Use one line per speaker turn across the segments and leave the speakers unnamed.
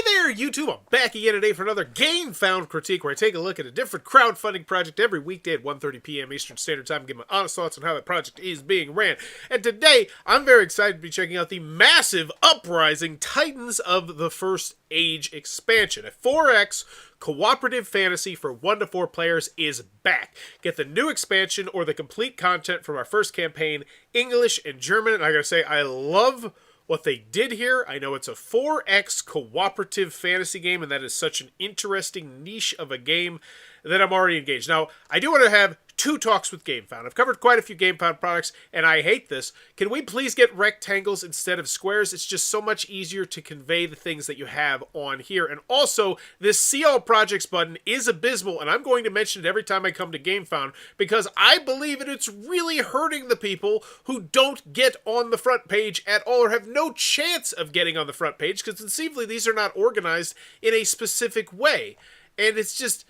there, YouTube! I'm back again today for another Gamefound critique where I take a look at a different crowdfunding project every weekday at 1:30 p.m. Eastern Standard Time and give my honest thoughts on how that project is being ran. And today, I'm very excited to be checking out the massive Uprising Titans of the First Age expansion. A 4X cooperative fantasy for 1 to 4 players is back. Get the new expansion or the complete content from our first campaign, English and German. And I gotta say, I love what they did here. I know it's a 4X cooperative fantasy game, and that is such an interesting niche of a game that I'm already engaged. Now, I do want to have 2 talks with Gamefound. I've covered quite a few Gamefound products, and I hate this. Can we please get rectangles instead of squares? It's just so much easier to convey the things that you have on here. And also, this See All Projects button is abysmal, and I'm going to mention it every time I come to Gamefound, because I believe it's really hurting the people who don't get on the front page at all, or have no chance of getting on the front page, because conceivably these are not organized in a specific way. And it's just,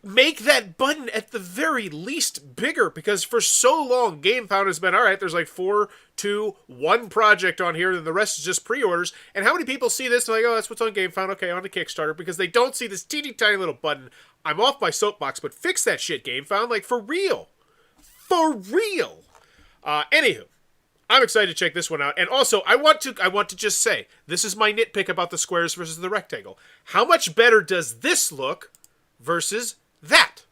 make that button at the very least bigger, because for so long Gamefound has been, alright, there's like 4, 2, 1 project on here, and the rest is just pre-orders. And how many people see this and like, oh, that's what's on Gamefound, okay, on to Kickstarter, because they don't see this teeny tiny little button. I'm off my soapbox, but fix that shit, Gamefound, like, for real. For real. Anywho, I'm excited to check this one out. And also, I want to just say, this is my nitpick about the squares versus the rectangle. How much better does this look versus that?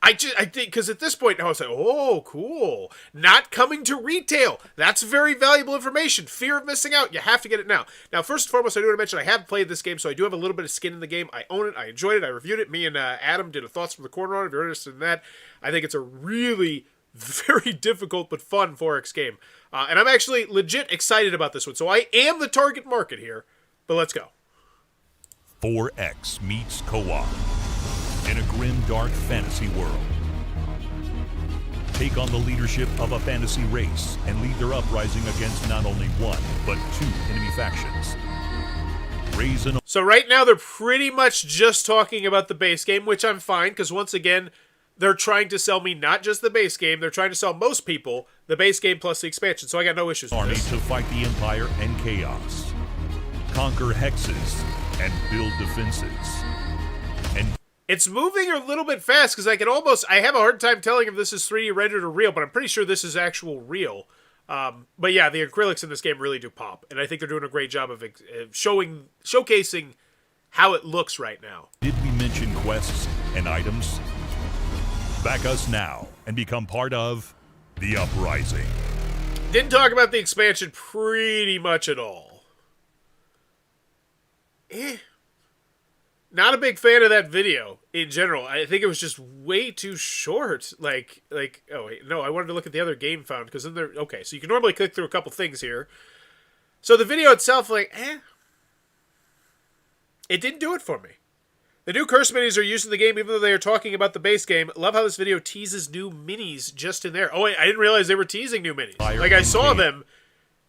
I think, because at this point, I was like, oh, cool. Not coming to retail. That's very valuable information. Fear of missing out. You have to get it now. Now, first and foremost, I do want to mention I have played this game, so I do have a little bit of skin in the game. I own it. I enjoyed it. I reviewed it. Me and Adam did a Thoughts from the Corner on it. If you're interested in that, I think it's a really very difficult but fun 4X game. And I'm actually legit excited about this one. So I am the target market here, but let's go.
4X meets co-op in a grim, dark fantasy world. Take on the leadership of a fantasy race and lead their uprising against not only 1, but 2 enemy factions.
So right now they're pretty much just talking about the base game, which I'm fine, because once again, they're trying to sell me not just the base game, they're trying to sell most people the base game plus the expansion, so I got no issues with this.
Army to fight the Empire and chaos. Conquer hexes and build defenses. And
it's moving a little bit fast, because I have a hard time telling if this is 3D rendered or real, but I'm pretty sure this is actual real. But yeah, the acrylics in this game really do pop, and I think they're doing a great job of showcasing how it looks right now.
Did we mention quests and items? Back us now and become part of the Uprising.
Didn't talk about the expansion pretty much at all. Not a big fan of that video in general. I think it was just way too short. Like, oh wait, no, I wanted to look at the other Gamefound, because then there, okay, so you can normally click through a couple things here. So the video itself, like, it didn't do it for me. The new curse minis are used in the game, even though they are talking about the base game. Love how this video teases new minis just in there. Oh wait, I didn't realize they were teasing new minis. Like, I saw them.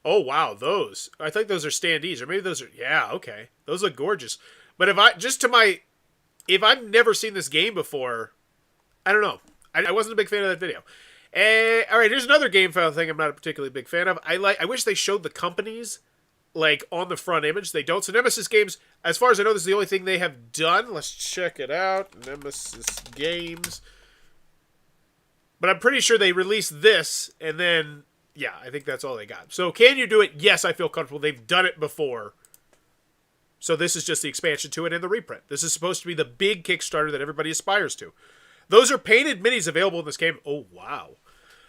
Oh wow, those. I think those are standees, or maybe those are, yeah, okay. Those look gorgeous. But if I've never seen this game before, I don't know. I wasn't a big fan of that video. Alright, here's another Gamefound thing I'm not a particularly big fan of. I wish they showed the companies, like, on the front image. They don't. So Nemisis Games, as far as I know, this is the only thing they have done. Let's check it out. Nemisis Games. But I'm pretty sure they released this, and then, yeah, I think that's all they got. So can you do it? Yes, I feel comfortable. They've done it before. So this is just the expansion to it and the reprint. This is supposed to be the big Kickstarter that everybody aspires to. Those are painted minis available in this game. Oh, wow.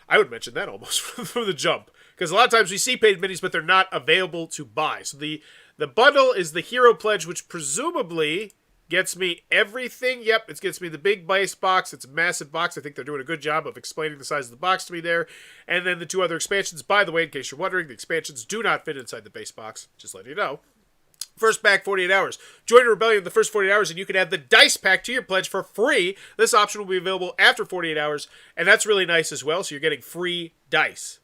I would mention that almost from the jump. Because a lot of times we see painted minis, but they're not available to buy. So the bundle is the Hero Pledge, which presumably gets me everything. Yep, it gets me the big base box. It's a massive box. I think they're doing a good job of explaining the size of the box to me there. And then the 2 other expansions. By the way, in case you're wondering, the expansions do not fit inside the base box. Just letting you know. First pack, 48 hours. Join a rebellion in the first 48 hours, and you can add the dice pack to your pledge for free. This option will be available after 48 hours, and that's really nice as well, so you're getting free dice.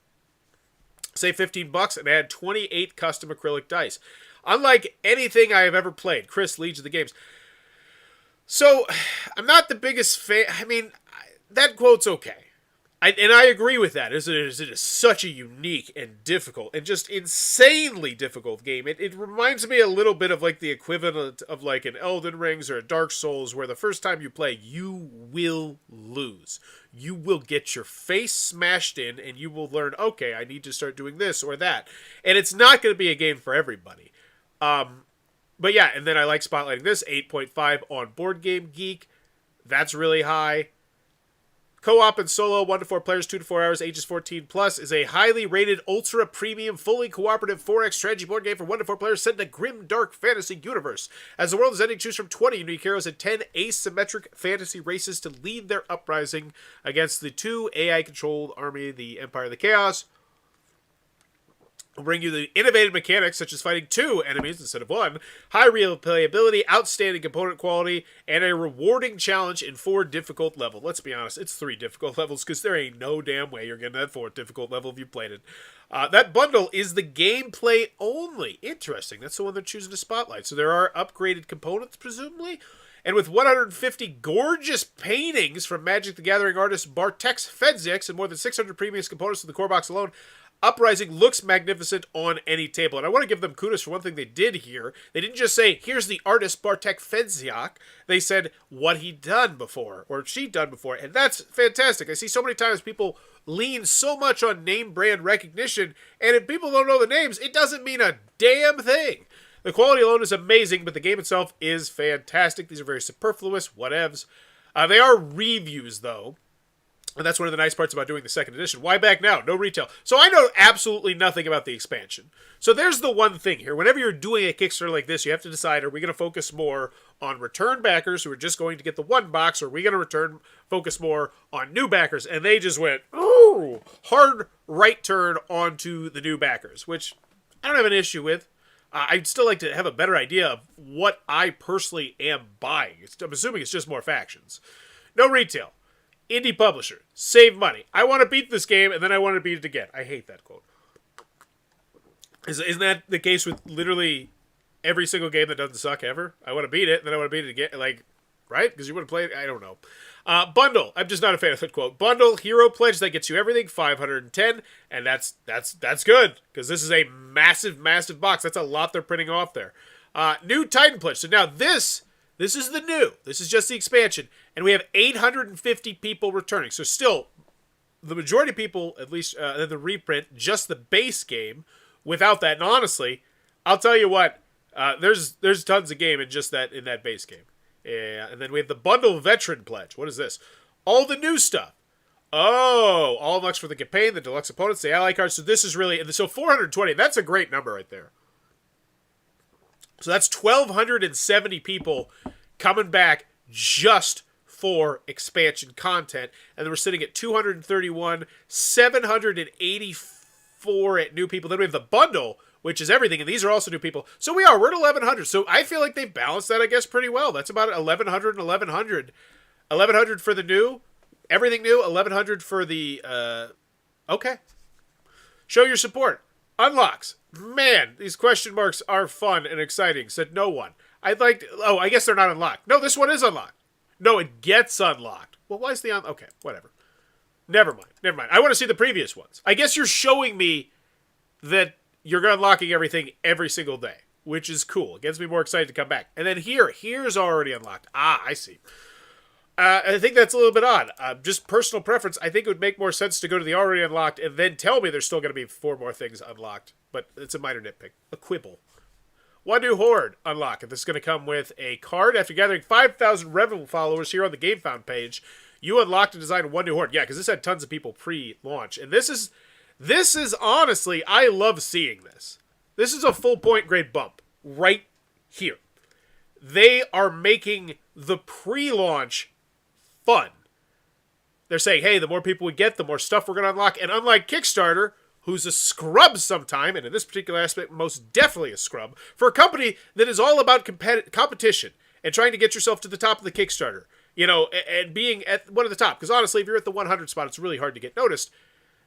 Save $15 and add 28 custom acrylic dice. Unlike anything I have ever played, Chris, Legion of the Games. So, I'm not the biggest fan. I mean, that quote's okay. I agree with that. It is such a unique and difficult and just insanely difficult game. It reminds me a little bit of like the equivalent of like an Elden Rings or a Dark Souls, where the first time you play, you will lose. You will get your face smashed in, and you will learn, okay, I need to start doing this or that. And it's not going to be a game for everybody. But yeah, and then I like spotlighting this, 8.5 on Board Game Geek. That's really high. Co-op and solo, 1 to 4 players, 2 to 4 hours, ages 14 plus, is a highly rated, ultra premium, fully cooperative 4X strategy board game for 1 to 4 players set in a grim, dark fantasy universe. As the world is ending, choose from 20 unique heroes and 10 asymmetric fantasy races to lead their uprising against the 2 AI-controlled army, the Empire of the Chaos. Will bring you the innovative mechanics such as fighting 2 enemies instead of 1, high replayability, outstanding component quality, and a rewarding challenge in 4 difficult level. Let's be honest, it's 3 difficult levels because there ain't no damn way you're getting that 4th difficult level if you played it. That bundle is the gameplay only. Interesting, that's the one they're choosing to spotlight. So there are upgraded components, presumably? And with 150 gorgeous paintings from Magic the Gathering artist Bartek Fedziak and more than 600 previous components in the core box alone, Uprising looks magnificent on any table. And I want to give them kudos for one thing they did here. They didn't just say, here's the artist Bartek Fedziak. They said what he'd done before, or she'd done before. And that's fantastic. I see so many times people lean so much on name brand recognition, and if people don't know the names, it doesn't mean a damn thing. The quality alone is amazing, but the game itself is fantastic. These are very superfluous, whatevs. They are reviews, though. And that's one of the nice parts about doing the second edition. Why back now? No retail. So I know absolutely nothing about the expansion. So there's the one thing here. Whenever you're doing a Kickstarter like this, you have to decide, are we going to focus more on return backers who are just going to get the one box, or are we going to focus more on new backers? And they just went, ooh, hard right turn onto the new backers, which I don't have an issue with. I'd still like to have a better idea of what I personally am buying. I'm assuming it's just more factions. No retail. Indie publisher. Save money. I want to beat this game, and then I want to beat it again. I hate that quote. Isn't that the case with literally every single game that doesn't suck ever? I want to beat it, and then I want to beat it again. Like, right? Because you want to play it? I don't know. Bundle. I'm just not a fan of that quote. Bundle, hero pledge, that gets you everything, 510, and that's good, because this is a massive, massive box. That's a lot they're printing off there. New Titan pledge. So now this is the new. This is just the expansion. And we have 850 people returning. So still, the majority of people, at least in the reprint, just the base game without that. And honestly, I'll tell you what, there's tons of game in just that, in that base game. Yeah, and then we have the bundle veteran pledge. What is this? All the new stuff. Oh, all unlocks for the campaign, the deluxe opponents, the ally cards. So this is really, so 420, that's a great number right there. So that's 1,270 people coming back just for expansion content. And then we're sitting at 231, 784 at new people. Then we have the bundle, which is everything. And these are also new people. So we're at 1,100. So I feel like they balanced that, I guess, pretty well. That's about 1,100 and 1,100. 1,100 for the new. Everything new. 1,100 for the... okay. Show your support. Unlocks. Man, these question marks are fun and exciting, said no one. I'd like to... Oh, I guess they're not unlocked. No, this one is unlocked. No, it gets unlocked. Well, why is the... Okay, whatever. Never mind. I want to see the previous ones. I guess you're showing me that you're unlocking everything every single day, which is cool. It gets me more excited to come back. And then here's already unlocked. Ah, I see. I think that's a little bit odd. Just personal preference. I think it would make more sense to go to the already unlocked and then tell me there's still going to be 4 more things unlocked. But it's a minor nitpick. A quibble. One new horde unlock. And this is going to come with a card. After gathering 5,000 Revel followers here on the Gamefound page, you unlocked and designed one new horde. Yeah, because this had tons of people pre-launch. And this is honestly, I love seeing this. This is a full point grade bump right here. They are making the pre-launch fun. They're saying, hey, the more people we get, the more stuff we're going to unlock. And unlike Kickstarter, who's a scrub sometime, and in this particular aspect, most definitely a scrub, for a company that is all about competition and trying to get yourself to the top of the Kickstarter, you know, and being at one of the top. Because honestly, if you're at the 100 spot, it's really hard to get noticed.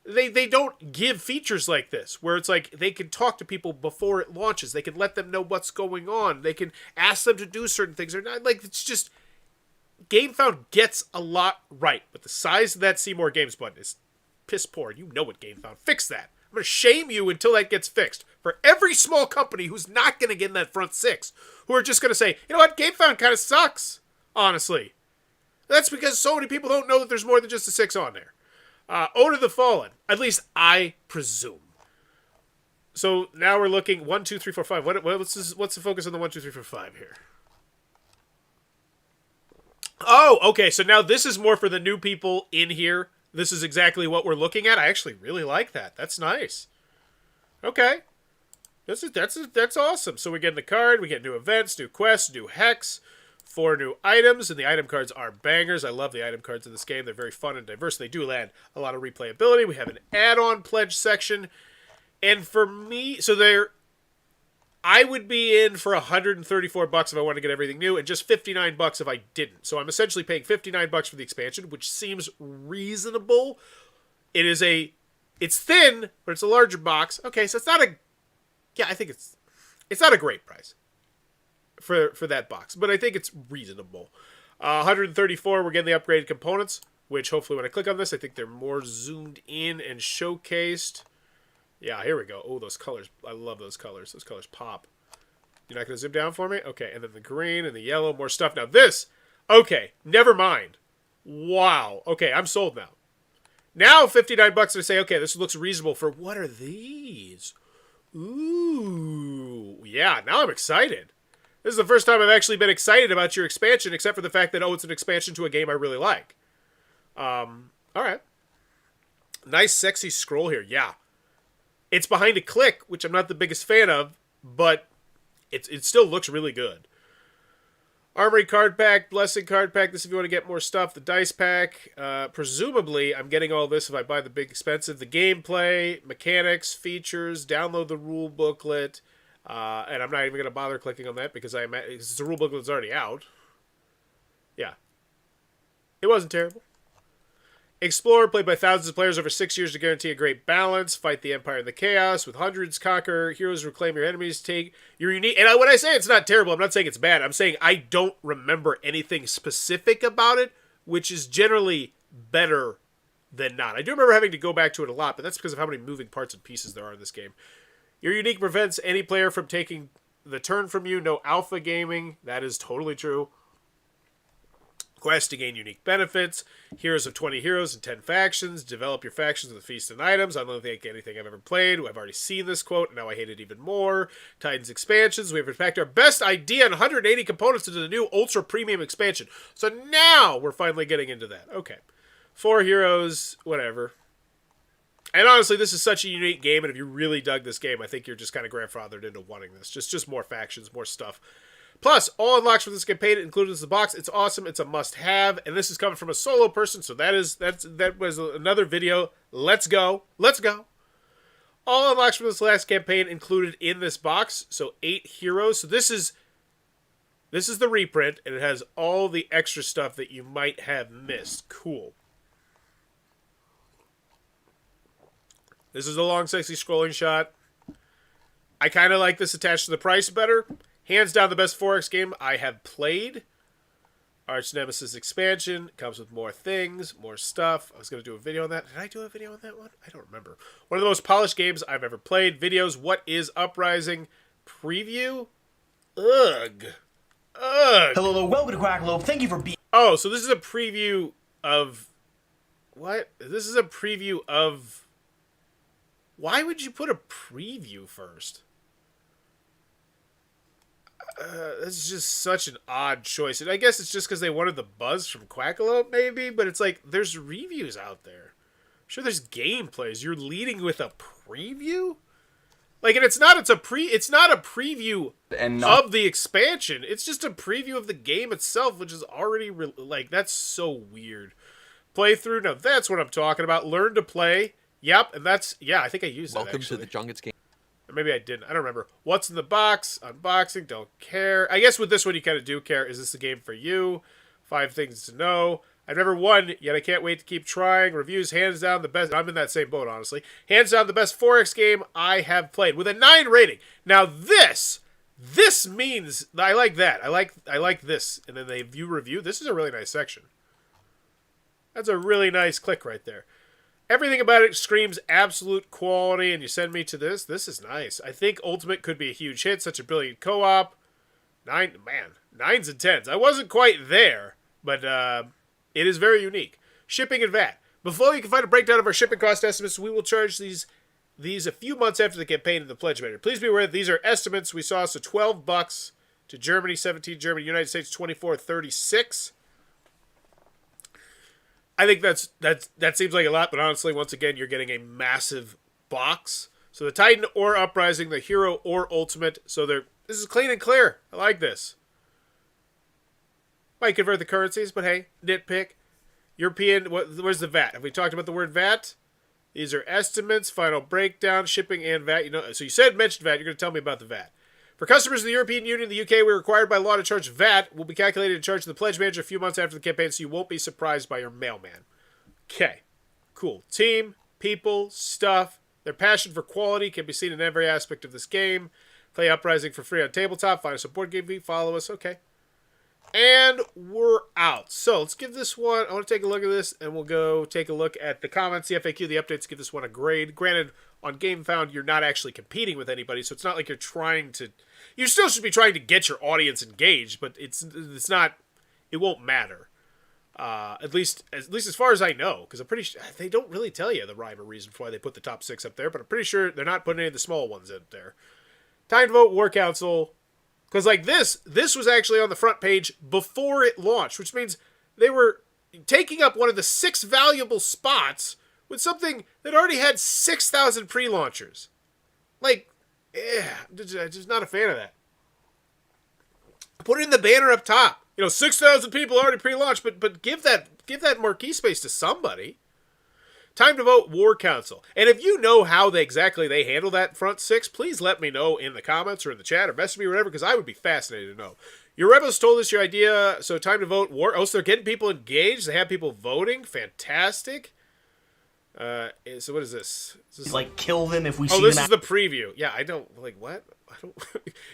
They don't give features like this, where it's like they can talk to people before it launches. They can let them know what's going on. They can ask them to do certain things or not. Like, it's just... Gamefound gets a lot right, but the size of that Seymour Games button is piss poor. You know it, Gamefound. Fix that. I'm going to shame you until that gets fixed. For every small company who's not going to get in that front 6, who are just going to say, you know what, Gamefound kind of sucks, honestly. That's because so many people don't know that there's more than just a 6 on there. Ode of the Fallen. At least I presume. So now we're looking 1, 2, 3, 4, 5. What's the focus on the 1, 2, 3, 4, 5 here? Oh, okay. So now this is more for the new people in here. This is exactly what we're looking at. I actually really like that. That's nice. Okay. That's awesome. So we get the card, we get new events, new quests, new hex, 4 new items, and the item cards are bangers. I love the item cards in this game. They're very fun and diverse. They do add a lot of replayability. We have an add-on pledge section. And for me, I would be in for $134 if I wanted to get everything new, and just $59 if I didn't. So I'm essentially paying $59 for the expansion, which seems reasonable. It's thin, but it's a larger box. Okay, so it's not I think it's not a great price for that box, but I think it's reasonable. 134, we're getting the upgraded components, which hopefully when I click on this, I think they're more zoomed in and showcased. Yeah, here we go. Oh, those colors. I love those colors. Those colors pop. You're not going to zoom down for me? Okay, and then the green and the yellow, more stuff. Now this, okay, never mind. Wow. Okay, I'm sold now. Now $59 to say, okay, this looks reasonable for what are these? Ooh. Yeah, now I'm excited. This is the first time I've actually been excited about your expansion, except for the fact that, it's an expansion to a game I really like. All right. Nice, sexy scroll here. Yeah. It's behind a click, which I'm not the biggest fan of, but it still looks really good. Armory card pack, Blessing card pack. This if you want to get more stuff. The dice pack. Presumably, I'm getting all this if I buy the big expensive. The gameplay, mechanics, features, download the rule booklet. And I'm not even going to bother clicking on that because the rule booklet is already out. Yeah. It wasn't terrible. Explore, played by thousands of players over 6 years to guarantee a great balance. Fight the Empire in the chaos. With hundreds, conquer heroes, reclaim your enemies, take your unique... And when I say it's not terrible, I'm not saying it's bad. I'm saying I don't remember anything specific about it, which is generally better than not. I do remember having to go back to it a lot, but that's because of how many moving parts and pieces there are in this game. Your unique prevents any player from taking the turn from you. No alpha gaming. That is totally true. Quest to gain unique benefits. Heroes of 20 heroes and 10 factions. Develop your factions with feast and items. I don't think anything I've ever played. I've already seen this quote, and now I hate it even more. Titans expansions. We have packed our best idea and 180 components into the new Ultra Premium expansion. So now we're finally getting into that. Okay. 4 heroes, whatever. And honestly, this is such a unique game, and if you really dug this game, I think you're just kind of grandfathered into wanting this. Just more factions, more stuff. Plus, all unlocks for this campaign included in the box. It's awesome. It's a must-have, and this is coming from a solo person, so that was another video. Let's go. Let's go. All unlocks from this last campaign included in this box, so 8 heroes. So this is the reprint, and it has all the extra stuff that you might have missed. Cool. This is a long, sexy scrolling shot. I kind of like this attached to the price better. Hands down the best 4X game I have played. Arch Nemesis expansion. Comes with more things, more stuff. I was going to do a video on that. Did I do a video on that one? I don't remember. One of the most polished games I've ever played. Videos. What is Uprising? Preview? Ugh.
Hello, welcome to Quackalope. Thank you for being...
Oh, so this is a preview of... What? This is a preview of... Why would you put a preview first? That's just such an odd choice. And I guess it's just because they wanted the buzz from Quackalope, maybe? But it's like, there's reviews out there. I'm sure there's gameplays. You're leading with a preview? Like, and it's not a preview of the expansion. It's just a preview of the game itself, which is already, like, that's so weird. Playthrough? No, that's what I'm talking about. Learn to play. Yep, and that's, yeah, I think I used that,
Welcome to the Junkets game.
Or maybe I didn't. I don't remember. What's in the box? Unboxing. Don't care. I guess with this one you kind of do care. Is this a game for you? 5 things to know. I've never won, yet I can't wait to keep trying. Reviews, hands down, the best. I'm in that same boat, honestly. Hands down, the best 4X game I have played with a 9 rating. Now this means I like that. I like this. And then they view review. This is a really nice section. That's a really nice click right there. Everything about it screams absolute quality, and you send me to this. This is nice. I think Ultimate could be a huge hit. Such a brilliant co-op. 9s and 10s. I wasn't quite there, but it is very unique. Shipping and VAT. Before you can find a breakdown of our shipping cost estimates, we will charge these a few months after the campaign in the Pledge Manager. Please be aware that these are estimates we saw, so $12 to Germany, 17 Germany, United States 24.36. I think that seems like a lot, but honestly, once again, you're getting a massive box. So the Titan or Uprising, the Hero or Ultimate. So this is clean and clear. I like this. Might convert the currencies, but hey, nitpick. European, where's the VAT? Have we talked about the word VAT? These are estimates, final breakdown, shipping, and VAT. So you mentioned VAT. You're going to tell me about the VAT. For customers in the European Union and the UK, we're required by law to charge VAT. Will be calculated and charged to the Pledge Manager a few months after the campaign, so you won't be surprised by your mailman. Okay, cool. Team, people, stuff. Their passion for quality can be seen in every aspect of this game. Play Uprising for free on tabletop. Find us on Board Game Geek. Follow us. Okay. And we're out. So let's give this one, I want to take a look at this, and we'll go take a look at the comments, the FAQ, the updates, give this one a grade. Granted, on Gamefound, you're not actually competing with anybody, so it's not like you're trying to, you still should be trying to get your audience engaged, but it's not, it won't matter. At least as far as I know, because I'm pretty sure, they don't really tell you the rhyme or reason for why they put the top 6 up there, but I'm pretty sure they're not putting any of the small ones in there. Time to vote, War Council. Because, like, this was actually on the front page before it launched, which means they were taking up one of the 6 valuable spots with something that already had 6,000 pre-launchers. Like, I'm just not a fan of that. Put it in the banner up top. 6,000 people already pre-launched, but give that marquee space to somebody. Time to vote, War Council. And if you know how exactly they handle that front 6, please let me know in the comments or in the chat or message me or whatever, because I would be fascinated to know. Your rebels told us your idea, so time to vote. War. Oh, so they're getting people engaged. They have people voting. Fantastic. So what is this? Is this
Like, kill them if we see them.
Oh, this is the preview. Yeah, I don't, like, what? I don't.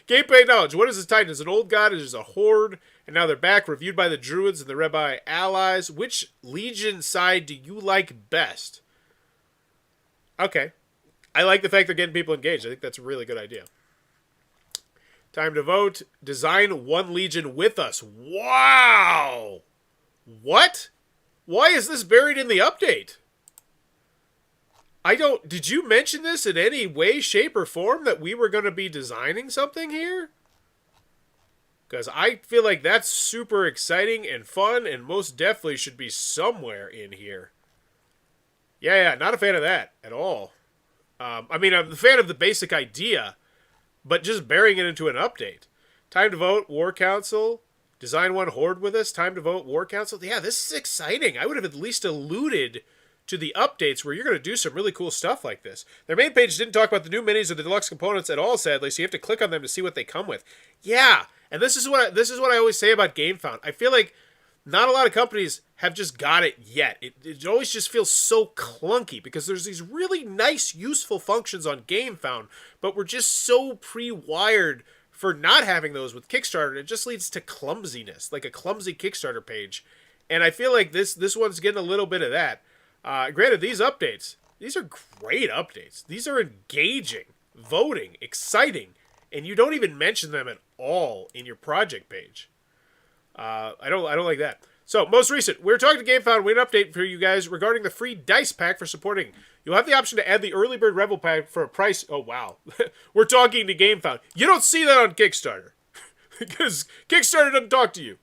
Gameplay knowledge. What is this Titan? Is it an old god? Is it a horde? And now they're back, reviewed by the Druids and the Rabbi allies. Which Legion side do you like best? Okay. I like the fact they're getting people engaged. I think that's a really good idea. Time to vote. Design one Legion with us. Wow! What? Why is this buried in the update? Did you mention this in any way, shape, or form that we were going to be designing something here? Because I feel like that's super exciting and fun and most definitely should be somewhere in here. Yeah, not a fan of that at all. I mean, I'm a fan of the basic idea, but just burying it into an update. Time to vote, War Council. Design one horde with us. Time to vote, War Council. Yeah, this is exciting. I would have at least alluded to the updates where you're going to do some really cool stuff like this. Their main page didn't talk about the new minis or the deluxe components at all, sadly, so you have to click on them to see what they come with. Yeah, and this is what I always say about Gamefound. I feel like not a lot of companies have just got it yet. It always just feels so clunky because there's these really nice, useful functions on Gamefound, but we're just so pre-wired for not having those with Kickstarter. It just leads to clumsiness, like a clumsy Kickstarter page. And I feel like this one's getting a little bit of that. Granted, these updates, these are great updates. These are engaging, voting, exciting, and you don't even mention them at all in your project page. I don't like that. So, most recent, we're talking to Gamefound. We have an update for you guys regarding the free dice pack for supporting. You'll have the option to add the early bird Revel pack for a price. Oh, wow. We're talking to Gamefound. You don't see that on Kickstarter because Kickstarter doesn't talk to you.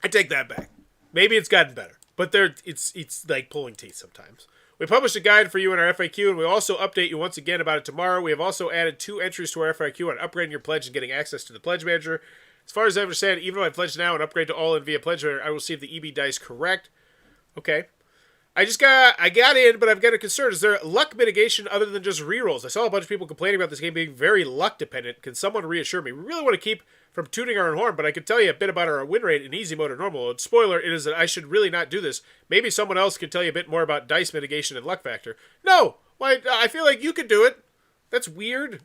I take that back. Maybe it's gotten better, but it's like pulling teeth sometimes. We published a guide for you in our FAQ, and we'll also update you once again about it tomorrow. We have also added 2 entries to our FAQ on upgrading your pledge and getting access to the Pledge Manager. As far as I understand, even if I pledge now and upgrade to all in via Pledge Manager, I will see if the EB dice correct. Okay. I got in, but I've got a concern. Is there luck mitigation other than just rerolls? I saw a bunch of people complaining about this game being very luck dependent. Can someone reassure me? We really want to keep from tooting our own horn, but I can tell you a bit about our win rate in easy mode or normal mode. Spoiler, it is that I should really not do this. Maybe someone else can tell you a bit more about dice mitigation and luck factor. No! Why? I feel like you could do it. That's weird.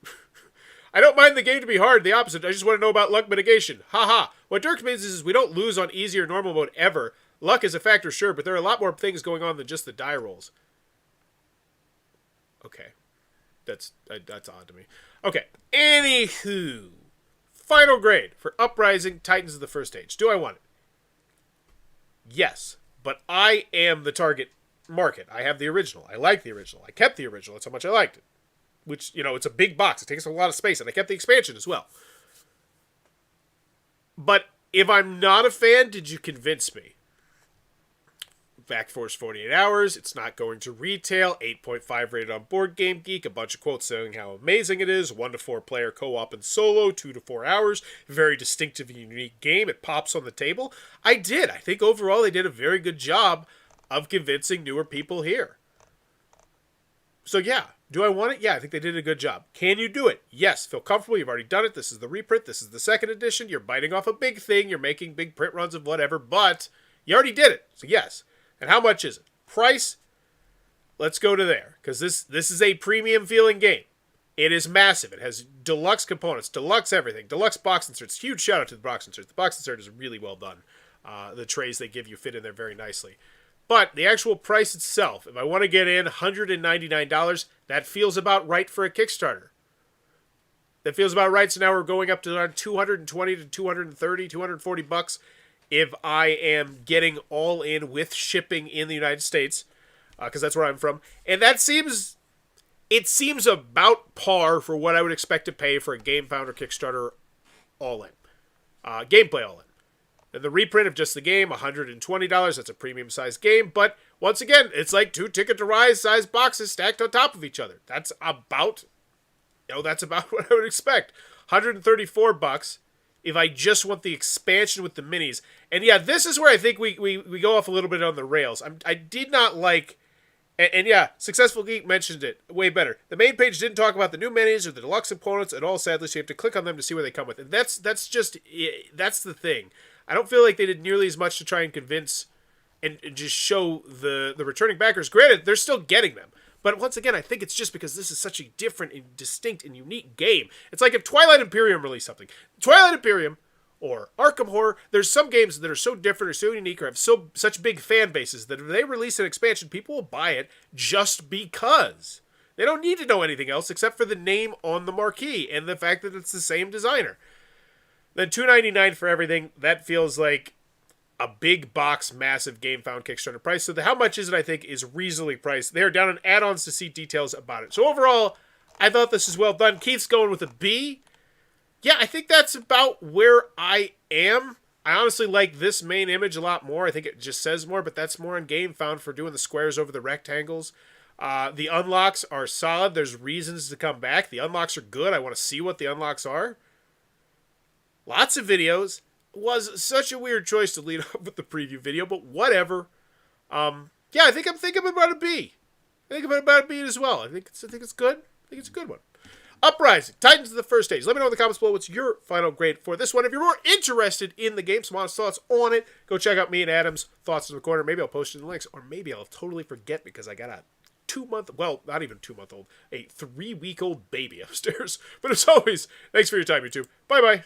I don't mind the game to be hard, the opposite. I just want to know about luck mitigation. Haha. What Dirk means is we don't lose on easy or normal mode ever. Luck is a factor, sure, but there are a lot more things going on than just the die rolls. Okay. That's odd to me. Okay. Anywho. Final grade for Uprising Titans of the First Age. Do I want it? Yes. But I am the target market. I have the original. I like the original. I kept the original. That's how much I liked it. Which, you know, it's a big box. It takes a lot of space. And I kept the expansion as well. But if I'm not a fan, did you convince me? Back Force 48 hours. It's not going to retail. 8.5 rated on Board Game Geek. A bunch of quotes saying how amazing it is. 1 to 4 player co-op and solo. 2 to 4 hours. Very distinctive and unique game. It pops on the table. I did. I think overall they did a very good job of convincing newer people here. So yeah. Do I want it? Yeah, I think they did a good job. Can you do it? Yes. Feel comfortable. You've already done it. This is the reprint. This is the second edition. You're biting off a big thing. You're making big print runs of whatever. But you already did it. So yes. And how much is it? Price? Let's go to there. Because this is a premium feeling game. It is massive. It has deluxe components, deluxe everything, deluxe box inserts. Huge shout out to the box inserts. The box insert is really well done. The trays they give you fit in there very nicely. But the actual price itself, if I want to get in $199, that feels about right for a Kickstarter. That feels about right. So now we're going up to around $220 to $230, $240 if I am getting all in with shipping in the United States, because that's where I'm from. And it seems about par for what I would expect to pay for a Gamefound or Kickstarter all in. Gameplay all in. And the reprint of just the game, $120. That's a premium-sized game. But once again, it's like 2 Ticket to Ride size boxes stacked on top of each other. That's about what I would expect. $134 if I just want the expansion with the minis. And yeah, this is where I think we go off a little bit on the rails. I did not like... And yeah, Successful Geek mentioned it way better. The main page didn't talk about the new minis or the deluxe components at all, sadly, so you have to click on them to see where they come with. And that's the thing. I don't feel like they did nearly as much to try and convince and just show the returning backers. Granted, they're still getting them. But once again, I think it's just because this is such a different and distinct and unique game. It's like if Twilight Imperium released something. Twilight Imperium or Arkham Horror, there's some games that are so different or so unique or have such big fan bases that if they release an expansion, people will buy it just because. They don't need to know anything else except for the name on the marquee and the fact that it's the same designer. Then $299 for everything, that feels like a big box, massive Gamefound Kickstarter price. So how much is it, I think, is reasonably priced. They're down on add-ons to see details about it. So overall, I thought this is well done. Keith's going with a B. Yeah, I think that's about where I am. I honestly like this main image a lot more. I think it just says more, but that's more on Gamefound for doing the squares over the rectangles. The unlocks are solid. There's reasons to come back. The unlocks are good. I want to see what the unlocks are. Lots of videos. Was such a weird choice to lead off with the preview video, but whatever. Yeah, I think I'm thinking about a B. I think about a B as well. I think it's good. I think it's a good one. Uprising, Titans of the First Age. Let me know in the comments below what's your final grade for this one. If you're more interested in the game, some honest thoughts on it, go check out me and Adam's thoughts in the corner. Maybe I'll post it in the links, or maybe I'll totally forget because I got a 2-month, well, not even 2-month old, a 3-week-old baby upstairs. But as always, thanks for your time, YouTube. Bye-bye.